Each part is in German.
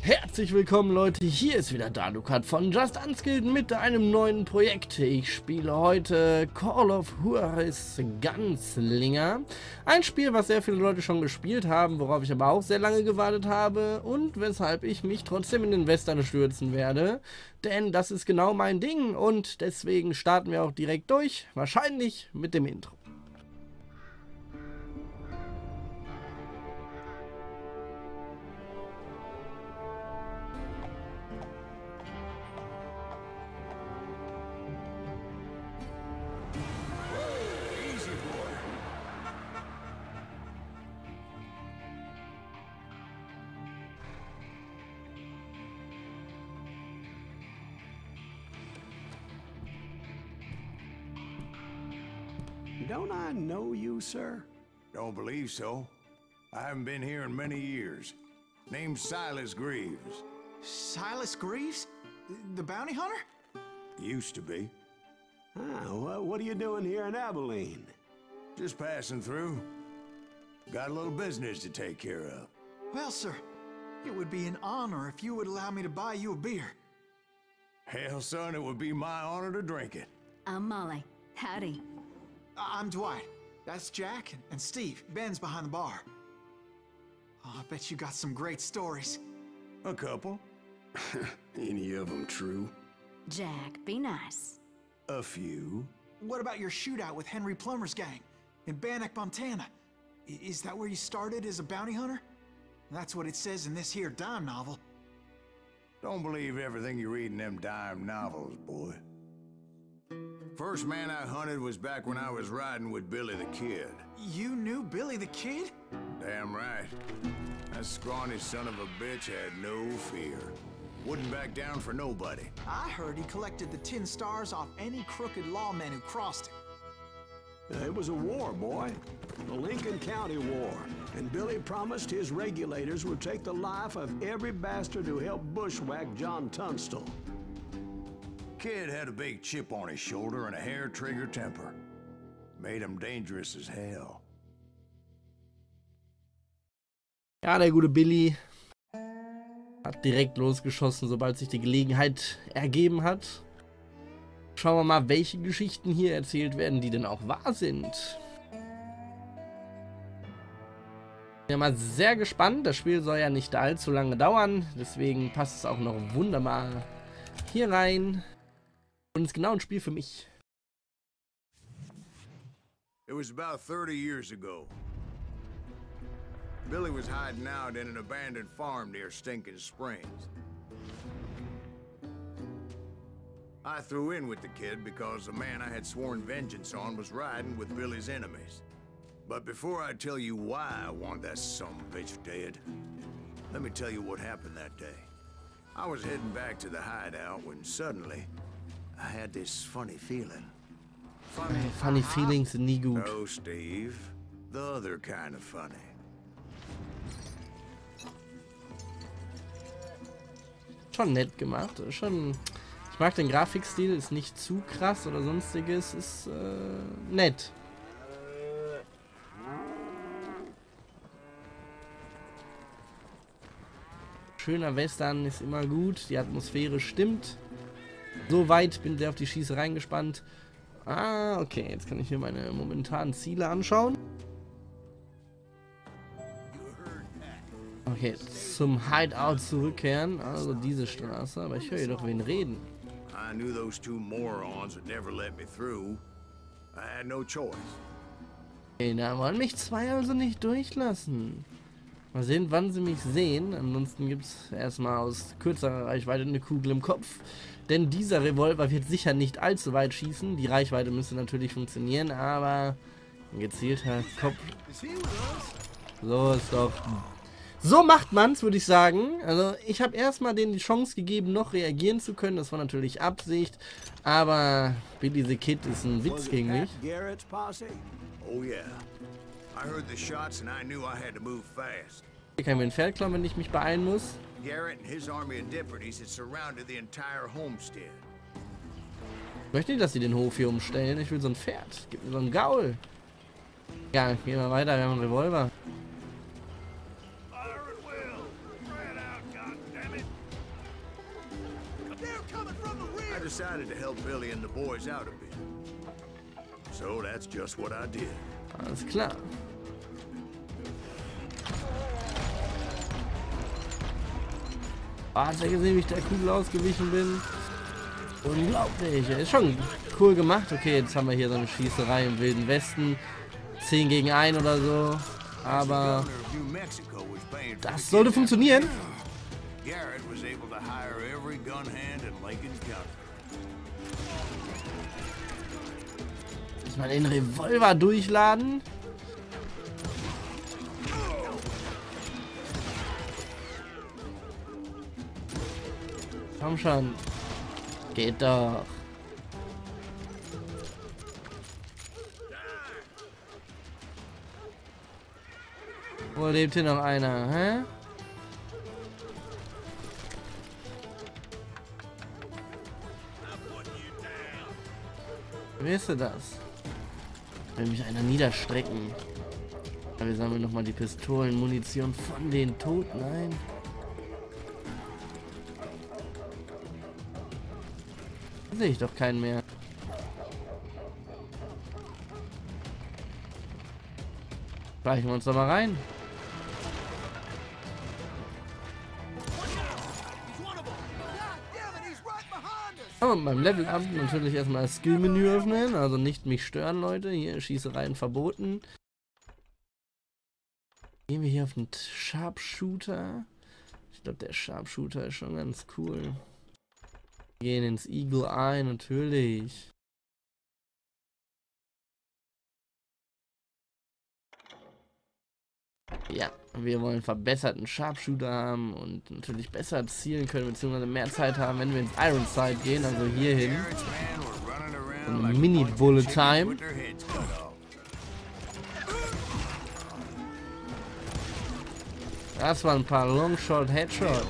Herzlich willkommen Leute, hier ist wieder Dhalucard von Just Unskilled mit einem neuen Projekt. Ich spiele heute Call of Juarez Gunslinger. Ein Spiel, was sehr viele Leute schon gespielt haben, worauf ich aber auch sehr lange gewartet habe und weshalb ich mich trotzdem in den Western stürzen werde. Denn das ist genau mein Ding und deswegen starten wir auch direkt durch, wahrscheinlich mit dem Intro. Don't I know you, sir? Don't believe so. I haven't been here in many years. Name's Silas Greaves. Silas Greaves? The bounty hunter? Used to be. Ah, what are you doing here in Abilene? Just passing through. Got a little business to take care of. Well, sir, it would be an honor if you would allow me to buy you a beer. Hell, son, it would be my honor to drink it. I'm Molly. Howdy. I'm Dwight. That's Jack and Steve. Ben's behind the bar. Oh, I bet you got some great stories. A couple. Any of them true? Jack, be nice. A few. What about your shootout with Henry Plummer's gang in Bannock, Montana? Is that where you started as a bounty hunter? That's what it says in this here dime novel. Don't believe everything you read in them dime novels, boy. First man I hunted was back when I was riding with Billy the Kid. You knew Billy the Kid? Damn right. That scrawny son of a bitch had no fear. Wouldn't back down for nobody. I heard he collected the 10 stars off any crooked lawmen who crossed him. It was a war, boy. The Lincoln County War. And Billy promised his regulators would take the life of every bastard who helped bushwhack John Tunstall. Kid had a big chip on his shoulder and a hair-trigger temper. Made him dangerous as hell. Ja, der gute Billy hat direkt losgeschossen, sobald sich die Gelegenheit ergeben hat. Schauen wir mal, welche Geschichten hier erzählt werden, die denn auch wahr sind. Ich bin mal sehr gespannt. Das Spiel soll ja nicht allzu lange dauern, deswegen passt es auch noch wunderbar hier rein. Und ist genau ein Spiel für mich. It was about 30 years ago. Billy was hiding out in an abandoned farm near Stinking Springs. I threw in with the kid because the man I had sworn vengeance on was riding with Billy's enemies. But before I tell you why I want that sumbitch dead, let me tell you what happened that day. I was heading back to the hideout when suddenly I had this funny feeling. Funny feelings sind nie gut. No, Steve. The other kind of funny. Schon nett gemacht. Schon. Ich mag den Grafikstil, ist nicht zu krass oder sonstiges. Ist nett. Schöner Western ist immer gut. Die Atmosphäre stimmt. Soweit bin ich auf die Schießereien gespannt. Ah, okay. Jetzt kann ich mir meine momentanen Ziele anschauen. Okay, zum Hideout zurückkehren. Also diese Straße. Aber ich höre hier doch wen reden. I knew those two morons would never let me through. I had no choice. Okay, da wollen mich zwei also nicht durchlassen. Mal sehen, wann sie mich sehen. Ansonsten gibt es erstmal aus kürzerer Reichweite eine Kugel im Kopf. Denn dieser Revolver wird sicher nicht allzu weit schießen. Die Reichweite müsste natürlich funktionieren, aber ein gezielter Kopf. So ist doch. So macht man's, würde ich sagen. Also ich habe erstmal denen die Chance gegeben, noch reagieren zu können. Das war natürlich Absicht. Aber Billy the Kid ist ein Witz gegen mich. Oh yeah. I heard the shots and I knew I had to move fast. Hier kann ich mir ein Pferd klauen, wenn ich mich beeilen muss. Garrett and his army of deputies had surrounded the entire homestead. Ich möchte nicht, dass sie den Hof hier umstellen. Ich will so ein Pferd. Gib mir so ein Gaul. Ja, gehen wir weiter. Wir haben einen Revolver. Fire at will. Spread out, goddammit. decided to help Billy and the boys out a bit. So that's just what I did. Alles klar. Hat er gesehen, wie ich der Kugel ausgewichen bin? Unglaublich. Ist schon cool gemacht. Okay, jetzt haben wir hier so eine Schießerei im Wilden Westen. 10 gegen 1 oder so. Aber das sollte funktionieren. Muss man den Revolver durchladen? Komm schon. Geht doch. Wo lebt hier noch einer, hä? Wie ist das? Will mich einer niederstrecken. Aber wir sammeln nochmal die Pistolenmunition von den Toten ein. Da sehe ich doch keinen mehr. Schleichen wir uns doch mal rein. Und beim Level Up natürlich erstmal das Skill-Menü öffnen, also nicht mich stören, Leute. Hier Schießereien verboten. Gehen wir hier auf den Sharpshooter. Ich glaube, der Sharpshooter ist schon ganz cool. Wir gehen ins Eagle Eye natürlich. Ja, wir wollen verbesserten Sharpshooter haben und natürlich besser zielen können, beziehungsweise mehr Zeit haben, wenn wir ins Ironside gehen, also hier hin. Eine Mini-Bullet Time. Das waren ein paar Longshot Headshots.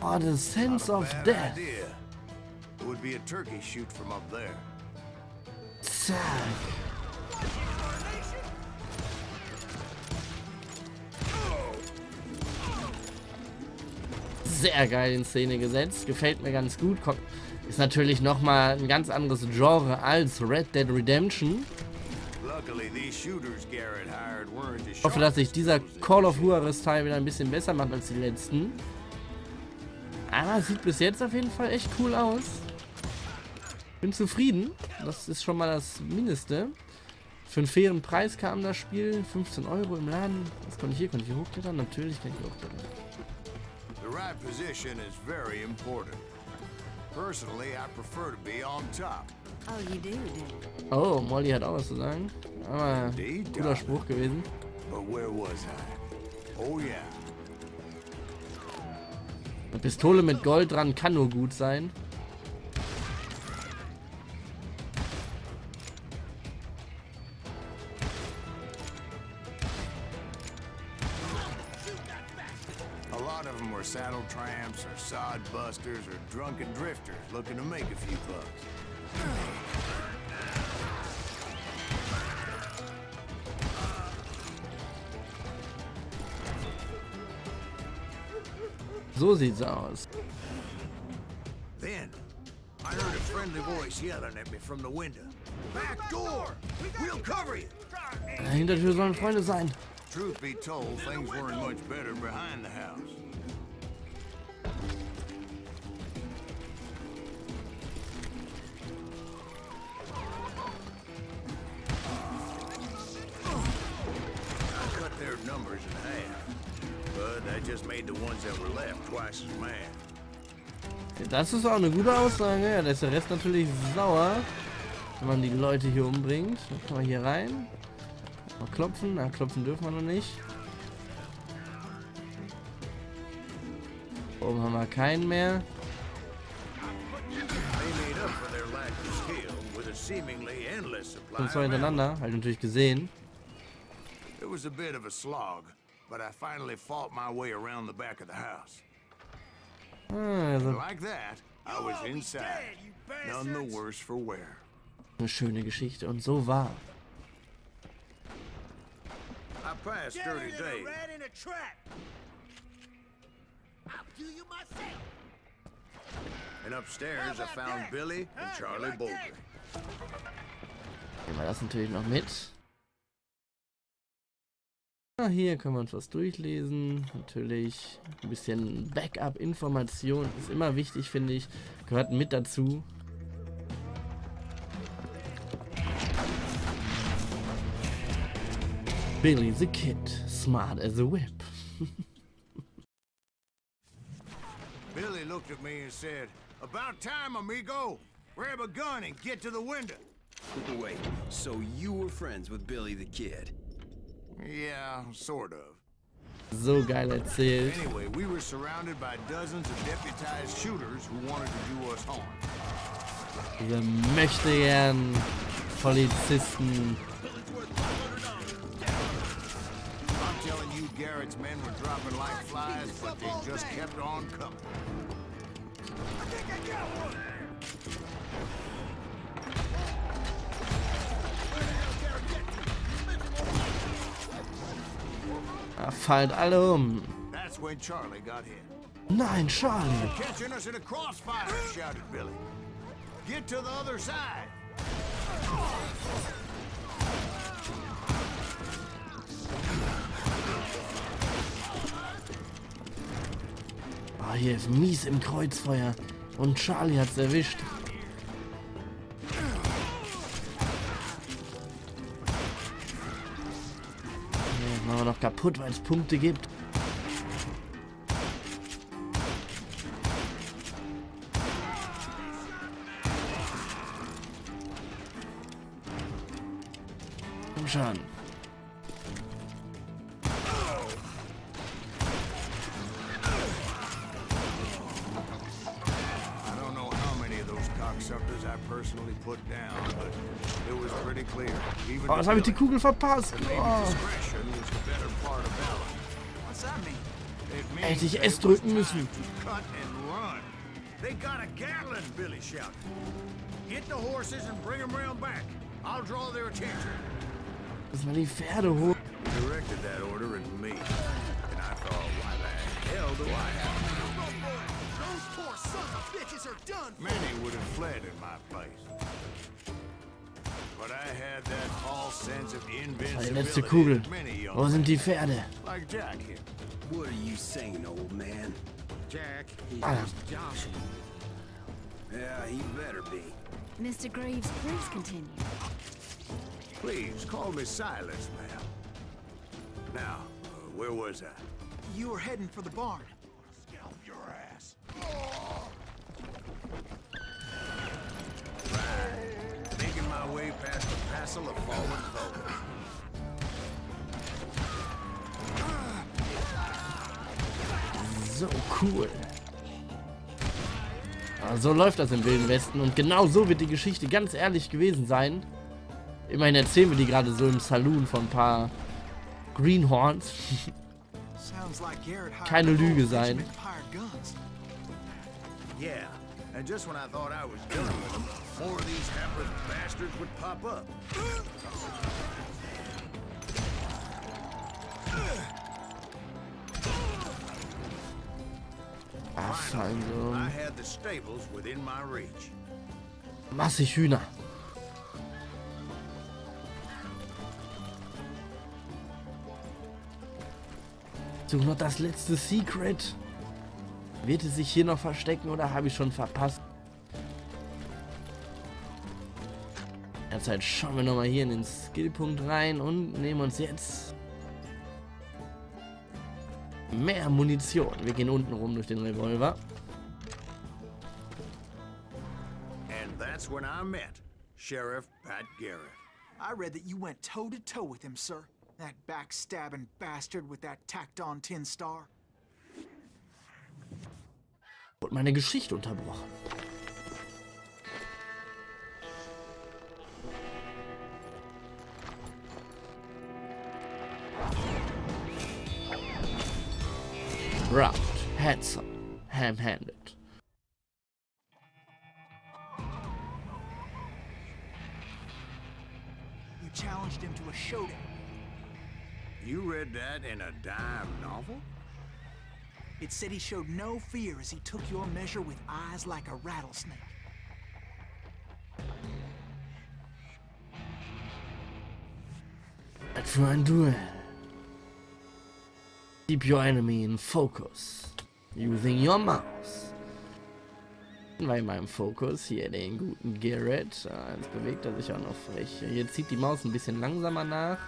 Oh, the sense of death. Zack. Sehr geil in Szene gesetzt. Gefällt mir ganz gut. Ist natürlich nochmal ein ganz anderes Genre als Red Dead Redemption. Ich hoffe, dass sich dieser Call of Juarez Teil wieder ein bisschen besser macht als die letzten. Aber sieht bis jetzt auf jeden Fall echt cool aus. Bin zufrieden. Das ist schon mal das Mindeste. Für einen fairen Preis kam das Spiel. 15 € im Laden. Was konnte ich hier? Konnte ich hier hochklettern? Natürlich kann ich hier hochklettern. The right position is very important. Personally, I prefer to be on top. Oh, you do. Oh, Molly hat auch was zu sagen. Aber guter Spruch gewesen. But where was I? Oh yeah. Eine Pistole mit Gold dran kann nur gut sein. Saddle tramps or sod busters or drunken drifters looking to make a few bucks. So sieht's aus. Then I heard a friendly voice yelling at me from the window. Back door! We'll cover you! Hintertür sollen Freunde sein. Truth be told, things weren't much better behind the house. Numbers in half, but I just made the ones that were left twice as mad. Das ist auch eine gute Aussage. Ja, da ist der Rest natürlich sauer, wenn man die Leute hier umbringt. Dann kann man hier rein. Mal klopfen. Na, klopfen dürfen wir noch nicht. Oben haben wir keinen mehr. Und zwei hintereinander. Halt natürlich gesehen. It was a bit of a slog, but I finally fought my way around the back of the house. Also. Like that, I was inside, none the worse for wear. Eine schöne Geschichte und so wahr. I passed dirty days. And upstairs I found Billy and Charlie Baldry. Nehmen wir das natürlich noch mit. Ah, hier können wir uns was durchlesen. Natürlich ein bisschen Backup-Information ist immer wichtig, finde ich. Gehört mit dazu. Billy the Kid, smart as a whip. Billy looked at me and said, "About time, amigo. Grab a gun and get to the window." Wait, so you were friends with Billy the Kid? Yeah, sort of. So geil erzählt. Anyway, we were surrounded by dozens of deputized shooters who wanted to do us harm. Diese möchte gern Polizisten. I'm telling you, Garrett's men were dropping like flies, but they just kept on coming. I think I got one. Fallt alle um. That's when Charlie got hit. Nein, Charlie. Catching us in a crossfire, shouted Billy. Get to the other side. Oh, hier ist mies im Kreuzfeuer. Und Charlie hat's erwischt. Ja, machen wir noch kaputt, weil es Punkte gibt. Komm schon. Personally put down, but it was pretty clear. Even Oh, jetzt habe ich die Kugel verpasst. Oh. discretion was the better part of valor. What's that mean? It Hätte means ich it S was drücken müssen. time to cut and run. They got a Gatling, Billy shouted. Get the horses and bring them round back. I'll draw their attention. Lass mal die Pferde hoch. Directed that order at me, and I thought, why the hell do I have to? Those poor sons of bitches are done. Many would have fled in my place. But I had that false sense of Das war die letzte invincibility Kugel. that many young Wo sind die Pferde? like Jack here. What are you saying, old man? Jack, he Ah. was joshing. Yeah, he better be. Mr. Greaves, please continue. Please, call me Silas, ma'am. Now, where was I? You were heading for the barn. Scalp your ass. Right. Making my way past the passel of fallen foes. So cool. Ah, so läuft das im Wilden Westen und genau so wird die Geschichte ganz ehrlich gewesen sein. Immerhin erzählen wir die gerade so im Saloon von ein paar Greenhorns. Sounds like Garrett hired Keine a whole Lüge sein. regiment of hired guns. Yeah, and just when I thought I was done with them, more of these hapless bastards would pop up. Ach, I also had the stables within my reach. massig Hühner. Such noch das letzte Secret. Wird es sich hier noch verstecken oder habe ich schon verpasst? Derzeit schauen wir nochmal hier in den Skillpunkt rein und nehmen uns jetzt mehr Munition. Wir gehen unten rum durch den Revolver. And that's when I met Sheriff Pat Garrett. I read that you went toe-to-toe with him, sir. That backstabbing bastard with that tacked-on tin star. Und meine Geschichte unterbrochen. Round, handsome, ham-handed. You challenged him to a showdown. You read that in a dime novel? It said he showed no fear as he took your measure with eyes like a rattlesnake. Was für ein Duell. Keep your enemy in focus. Using your mouse. War in meinem Fokus hier den guten Garrett. Jetzt bewegt er sich auch noch frech. Hier zieht die Maus ein bisschen langsamer nach.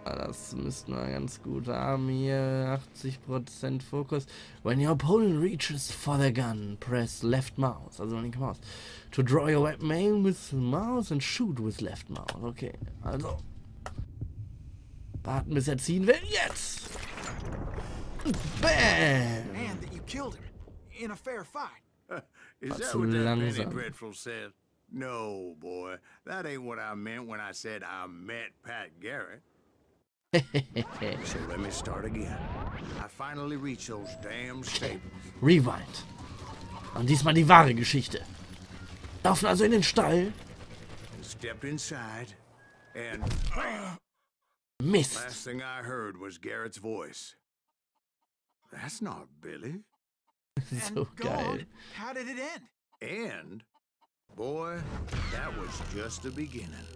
Das müssten wir ganz gut haben hier. 80% Fokus. When your opponent reaches for the gun, press left mouse. Also linke Maus. To draw your weapon, aim with mouse and shoot with left mouse. Okay, also. Warten bis er ziehen will. Jetzt! Bam! And that you killed him in a fair fight. Is that what that Penny Dreadful said? No, boy. That ain't what I meant when I said I met Pat Garrett. So let me start again. I finally reached those damn stables. Rewind. Und diesmal die wahre Geschichte. Laufen also in den Stall. And stepped inside. And Mist. last thing I heard was Garrett's voice. That's not Billy. So Go geil. on. How did it end? And, boy, that was just the beginning.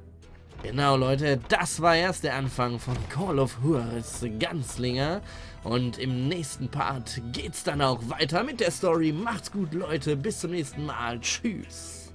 Genau, Leute, das war erst der Anfang von Call of Juarez Gunslinger. Und im nächsten Part geht's dann auch weiter mit der Story. Macht's gut, Leute. Bis zum nächsten Mal. Tschüss.